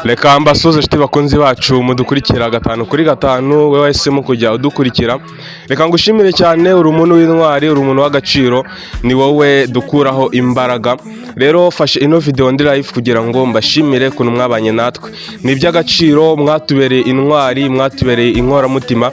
Reka mbasuze inshuti bakunzi bacu mudukurikira 5/5 we wahisemo kujya udukurikira. Reka ngushimire cyane, uri umuntu w'intwari, uri umuntu w'agaciro, ni wowe dukuraho imbaraga. Rero fashe ino video ndi live kugira ngo mbashimire kuntu mwabanye natwe. Ni iby'agaciro, mwatubereye intwari, mwatubereye inkoramutima,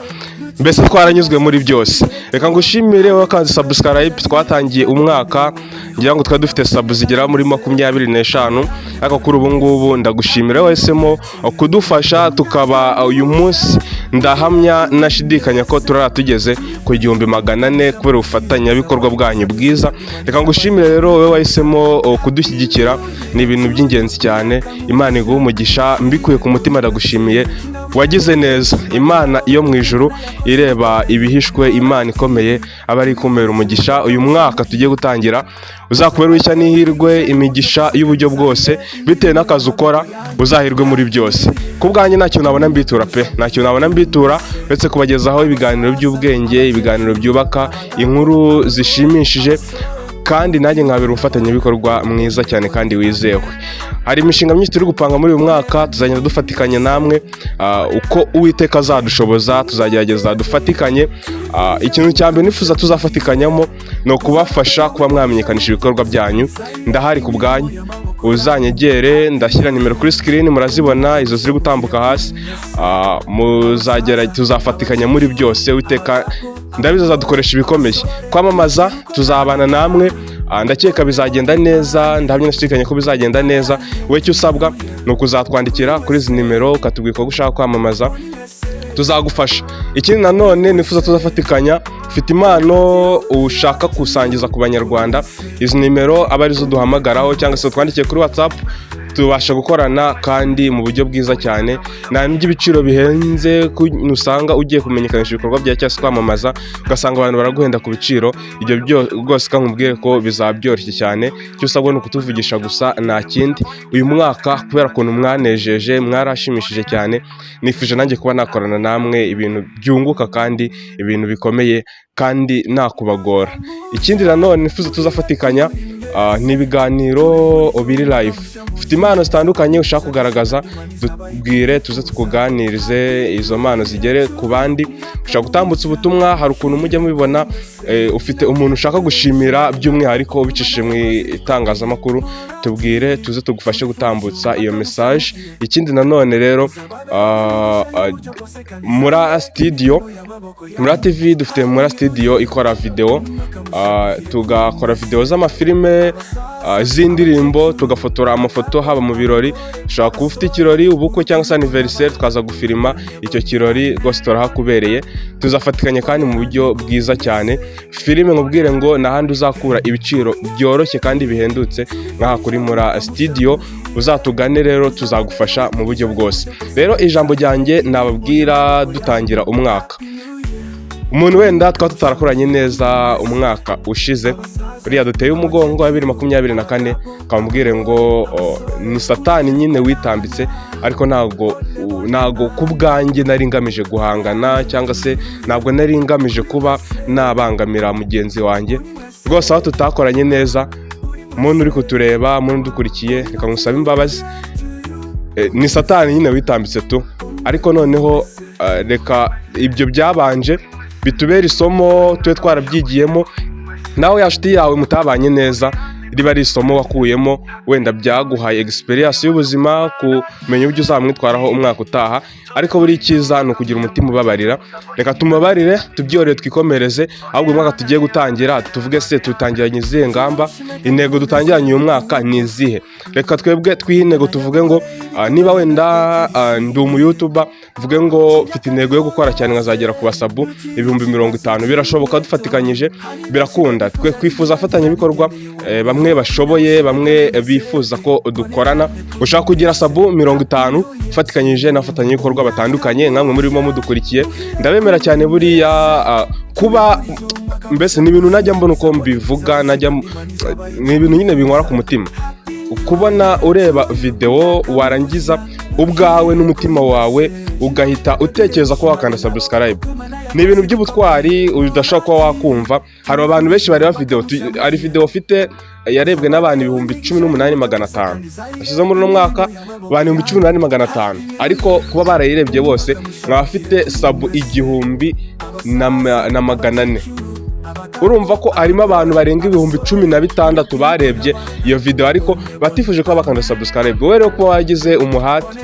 mbese twaranyuzwe muri byose. Reka ngushimire wakanze subscribe, twatangiye umwaka ngira ngo twari dufite sub zigera muri 25, ariko kuri ubu ngubu ndagushimira wahisemo kudufasha tukaba uyu munsi ndahamya nashidikanya ko tugeze ku 1400 kubera ubufatanya bikorwa bwanyu bwiza. Reka ngushimire rero wowe wahisemo kudushyigikira, ni ibintu by'ingenzi cyane. Imana iguhe umugisha, mbikuye ku mutima ndagushimiye, wagize neza. Imana iyo mu ijuru ireba ibihishwe, Imana ikomeye abari kumera umugisha. Uyu mwaka tugiye gutangira uzakubera w'ishya n'ihirwe, imigisha y'uburyo bwose, bitewe n'akazi ukora uzahirwe muri byose. Kubwanjye ntacyo nabona mbitura pe, ntacyo nabona mbitura uretse kubagezaho ibiganiro by'ubwenge, ibiganiro byubaka, inkuru zishimishije, kandi nanjye nkabera umufatanyabikorwa mwiza cyane kandi wizewe. Hari imishinga myinshi turi gupanga muri uyu mwaka, tuzagenda dufatikanye namwe uko Uwiteka azadushoboza, tuzagerageza dufatikanye. Ikintu cya mbere nifuza tuzafatikanyamo no kubafasha kuba mwamenyekanisha ibikorwa byanyu. Ndahari ku bwanyu, uzanyegere, ndashyira nimero kuri screen murazibona, izo ziri gutambuka hasi. Muzagera tuzafatikanya muri byose. Uwiteka ndabizi azadukoresha ibikomeye. Kwamamaza tuzabana namwe, ndakeka bizagenda neza, ndahamya nashidikanya ko bizagenda neza. Wowe icyo usabwa ni ukuzatwandikira kuri izi nimero ukatubwira ko ushaka kwamamaza, tuzagufasha. Ikindi nanone nifuza tuzafatikanya, ufite impano ushaka kusangiza ku banyarwanda, izi nimero aba arizo duhamagaraho cyangwa se twandikiye kuri WhatsApp, tubasha gukorana kandi mu buryo bwiza cyane. Nta n'ibiciro bihenze usanga ugiye kumenyekanisha ibikorwa bya cyangwa kwamamaza ugasanga abantu baraguhenda ku biciro. Ibyo rwose kankubwiye ko bizabyoroshye cyane. Icyo usabwa ni ukutuvugisha gusa, nta kindi. Uyu mwaka kubera ukuntu mwanejeje, mwarashimishije cyane, nifuje nanjye kuba nakorana namwe ibintu byunguka kandi ibintu bikomeye kandi nakubagora. Ikindi nanone nifuza tuzafatikanya ni ibiganiro biri live. Ufite impano zitandukanye ushaka kugaragaza, tubwire tuze tukuganirize, izo mpano zigere ku bandi. Ushaka gutambutsa ubutumwa, hari ukuntu mujya mubibona, ufite umuntu ushaka gushimira by'umwihariko ubicishije mu itangazamakuru, tubwire tuze tugufashe gutambutsa iyo message. Ikindi nanone rero muri studio, muri TV dufite muri studio ikora video, tugakora video z'amafilime, z'indirimbo, tugafotora amafoto haba mu birori. Ushaka kuba ufite ikirori, ubukwe cyangwa se anniversaire, tukaza gufilima icyo kirori rwose turahakubereye. Tuzafatikanya kandi mu buryo bwiza cyane. Filime nkubwire ngo nahandi uzakura ibiciro byoroshye kandi bihendutse nkaha kuri muri studio. Uzatugane rero tuzagufasha mu buryo bwose. Rero ijambo ryanjye nababwira dutangira umwaka, umuntu wenda twaba tutarakoranye neza umwaka ushize, uriya duteye umugongo wa 2024, kamubwire ngo ni Satani nyine witambitse, ariko ntago kubwanjye nari ngamije guhangana cyangwa se ntabwo nari ngamije kuba nabangamira mugenzi wanjye. Rwose aho tutakoranye neza, umuntu uri kutureba, umuntu dukurikiye, reka ngusaba imbabazi. Ni Satani nyine witambitse tu, ariko noneho reka ibyo byabanje bitubera isomo, twe twarabyigiyemo. Nawe yashuti yawe mutabanye neza, riba ari isomo wakuyemo, wenda byaguhaye experience y'ubuzima, kumenya uburyo uzamwitwaraho umwaka utaha. Ariko buri cyiza ni ukugira umutima ubabarira. Reka tumubabarire, tubyorere, twikomereze. Ahubwo umwaka tugiye gutangira tuvuge se tutangiranye izihe ngamba, intego dutangiranye uyu mwaka ni izihe. Reka twebwe twihe intego, tuvuge ngo niba wenda ndi umu YouTuber, tuvuge ngo mfite intego yo gukora cyane nkazagera ku basabu 50,000. Birashoboka, dufatikanyije birakunda. Twe kwifuza afatanyabikorwa, bamwe bashoboye, bamwe bifuza ko dukorana. Ushaka kugira sabu 50 ufatikanyije n'abafatanyabikorwa batandukanye, nkamwe murimo mudukurikiye, ndabemera cyane. Buriya kuba mbese ni ibintu najya mbona uko mbivuga, ni ibintu nyine binkora ku mutima. Kubona ureba video warangiza ubwawe n'umutima wawe ugahita utekereza ko wakanda subscribe, ni ibintu by'ubutwari udashobora kuba wakumva. Hari abantu benshi bareba video, ari video ufite yarebwe n'abantu 18,500 bashyize muri uno mwaka, abantu 18,500, ariko kuba barayirebye bose mwafite sabu 1,400. urumva ko harimo abantu barenga 16,000 barebye iyo video ariko batifuje ko bakanda subscribe. Wowe rero ko wagize umuhati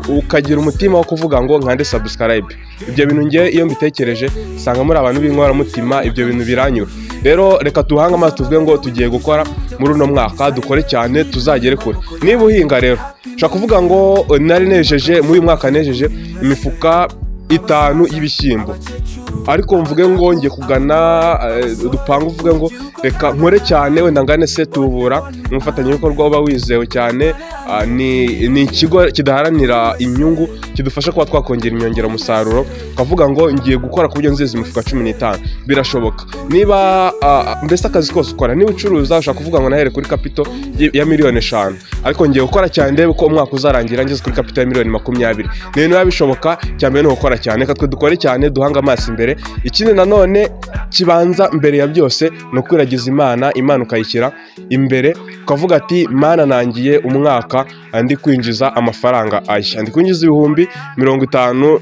ukagira umutima wo kuvuga ngo nkande subscribe, ibyo bintu ngiye iyo mbitekereje sanga muri abantu b'inkora mutima, ibyo bintu biranyura. Rero reka tuhanga amaso tuvuge ngo tugiye gukora muri uno mwaka, dukore cyane tuzagere kure. Niba uhinga rero nshaka kuvuga ngo nari nejeje muri uyu mwaka, nejeje imifuka 5 y'ibishyimbo, ariko mvuge ngo ngiye kugana dupanga, uvuge ngo reka nkore cyane wenda ngane se tubura umufatanyabikorwa uba wizewe cyane. Ni ikigo kidaharanira inyungu kidufasha kuba twakongera inyongeramusaruro, ukavuga ngo ngiye gukora ku buryo nziza imifuka 15. Birashoboka niba mbese akazi kose ukora, niba ucuruza ushaka kuvuga ngo nahere kuri capital ya miliyoni 5, ariko ngiye gukora cyane ndebe ko umwaka uzarangira ngeze kuri capital ya miliyoni 20. Niba niba bishoboka, cyane no gukora cyane. Reka twe dukore cyane, duhanga amaso imbere. Ikindi nanone kibanza mbere ya byose no kwiragiza Imana ukayishyira imbere, ukavuga ati Mana nangiye umwaka ndi kwinjiza amafaranga aya, ndi kwinjiza 50,000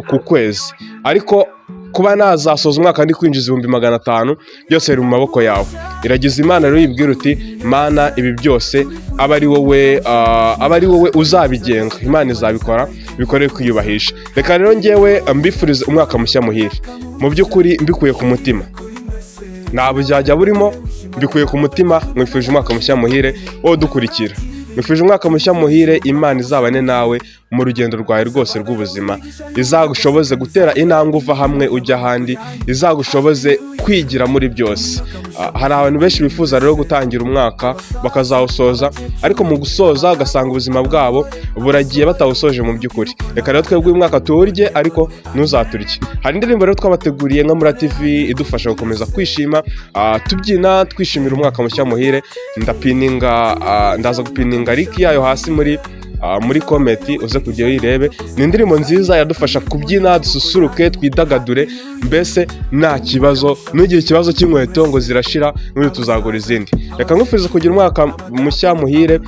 ku kwezi, ariko kuba nazasoza umwaka ndi kwinjiza 500,000 byose biri mu maboko yawe. Iragiza Imana rero yibwira uti Mana ibi byose aba ari wowe uzabigenga, Imana izabikora bikorere kwiyubahisha. Reka rero ngewe mbifurize umwaka mushya muhire, mu by'ukuri mbikuye ku mutima, ntabwo byajya burimo, mbikuye ku mutima. Mwifurije umwaka mushya muhire wowe dukurikira, mwifurije umwaka mushya muhire. Imana izabane nawe mu rugendo rwawe rwose rw'ubuzima, izagushoboze gutera intambwe uva hamwe ujya ahandi, izagushoboze kwigira muri byose. Hari abantu benshi bifuza rero gutangira umwaka bakazawusoza, ariko mu gusoza ugasanga ubuzima bwabo buragiye batawusoje mu by'ukuri. Reka rero twebwe uyu mwaka tuwurye, ariko ntuzaturye. Hari indirimbo rero twabateguriye nka muri TV idufasha gukomeza kwishima, tubyina twishimira umwaka mushya muhire. Ndaza gupininga link yayo hasi muri komenti, uze kujya uyirebe. Ni indirimbo nziza yadufasha kubyina, dususuruke, twidagadure, mbese nta kibazo. Nugira ikibazo cy'inkweto ngo zirashira, n'ubu tuzagura izindi. Reka nkufurize kugira umwaka mushya muhire.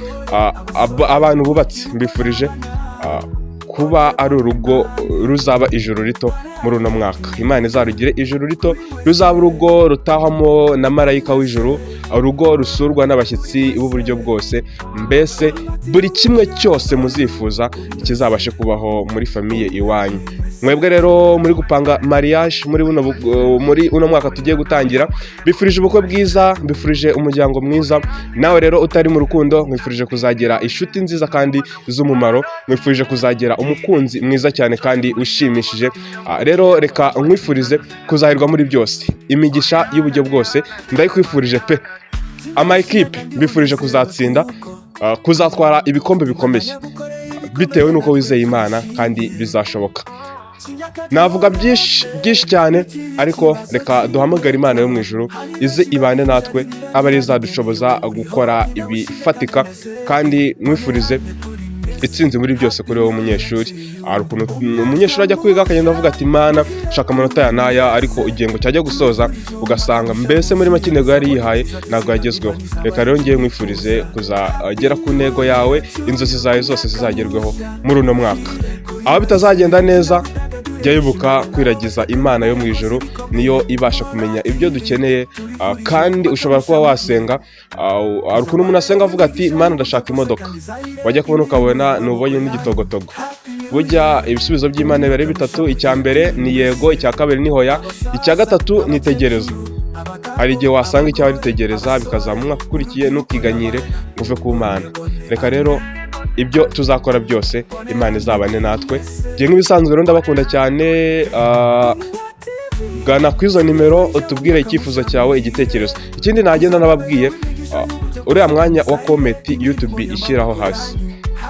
Abantu bubatse mbifurije kuba ari urugo ruzaba ijuru rito muri uno mwaka. Imana izarugire ijuru rito, ruzaba urugo rutahamo na marayika w'ijuru, urugo rusurwa n'abashyitsi b'uburyo bwose, mbese buri kimwe cyose muzifuza kizabashe kubaho muri famiye iwanyu. Mwebwe rero muri gupanga mariage muri uno mwaka tugiye gutangira, bifurije ubukwe bwiza, bifurije umuryango mwiza. Nawe rero utari mu rukundo, mwifurije kuzagira inshuti nziza kandi z'umumaro, mwifurije kuzagira umukunzi mwiza cyane kandi ushimishije. Rero reka nkwifurize kuzahirwa muri byose, imigisha y'uburyo bwose ndayikwifurije pe. Ama equipe bifurije kuzatsinda, kuzatwara ibikombe bikomeye bitewe nuko wizeye Imana, kandi bizashoboka. Navuga byinshi cyane, ariko reka duhamagare Imana yo mu ijuru ize ibane natwe, aba ari izadushoboza gukora ibifatika, kandi mwifurize itsinzi muri byose kuri wowe umunyeshuri. Hari ukuntu umunyeshuri ajya kwiga akagenda avuga ati Mana shaka amanota ya naya, ariko igihe ngo cyajya gusoza ugasanga mbese muri make intego yari yihaye ntabwo yagezweho. Reka rero ngiye mwifurize kuzagera ku ntego yawe, inzozi zawe zose zizagerweho muri uno mwaka. Aho bitazagenda neza, jya wibuka kwiragiza Imana yo mu ijuru, niyo ibasha kumenya ibyo dukeneye. Kandi ushobora kuba wasenga, hari ukuntu umuntu asenga avuga ati Mana ndashaka imodoka, wajya kubona ukabona n'ubonye n'igitogotogo. Burya ibisubizo by'Imana biba ari 3: icya mbere ni yego, icya kabiri ni hoya, icya gatatu ni tegerezo. Hari igihe wasanga icyawe ritegereza bikazamu umwaka ukurikiye ntukiganyire uve ku Mana. Reka rero ibyo tuzakora byose Imana izabane natwe. Ngiye nk'ibisanzwe rero ndabakunda cyane. Gana ku izo nimero utubwire icyifuzo cyawe, igitekerezo. Ikindi nagenda nababwiye, uriya mwanya wa comment YouTube ishyiraho hasi,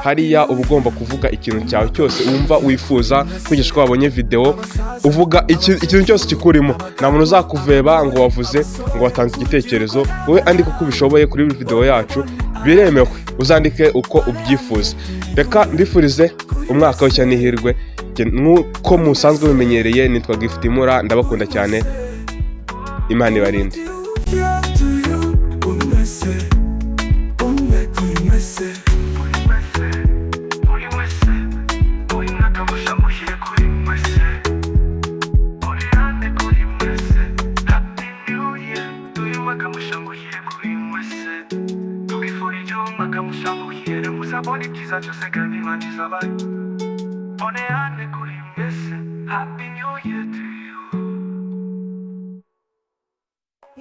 hariya uba ugomba kuvuga ikintu cyawe cyose wumva wifuza kwigisha ko wabonye video, uvuga ikintu cyose kikurimo. Nta muntu uzakuveba ngo wavuze ngo watanze igitekerezo. Wowe andika uko ubishoboye kuri video yacu, biremewe, uzandike uko ubyifuza. Reka mbifurize umwaka w'ishya n'ihirwe. nk'uko musanzwe bimenyereye nitwa Gifutimura, ndabakunda cyane, Imana ibarinde.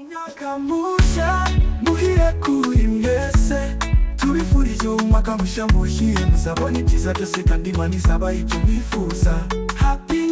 Nakamusha muhire kuri mwese tubifurije umwaka mushya muhire muzabona ibyiza byose kandi Imana izaba ibyo mwifuza. Happy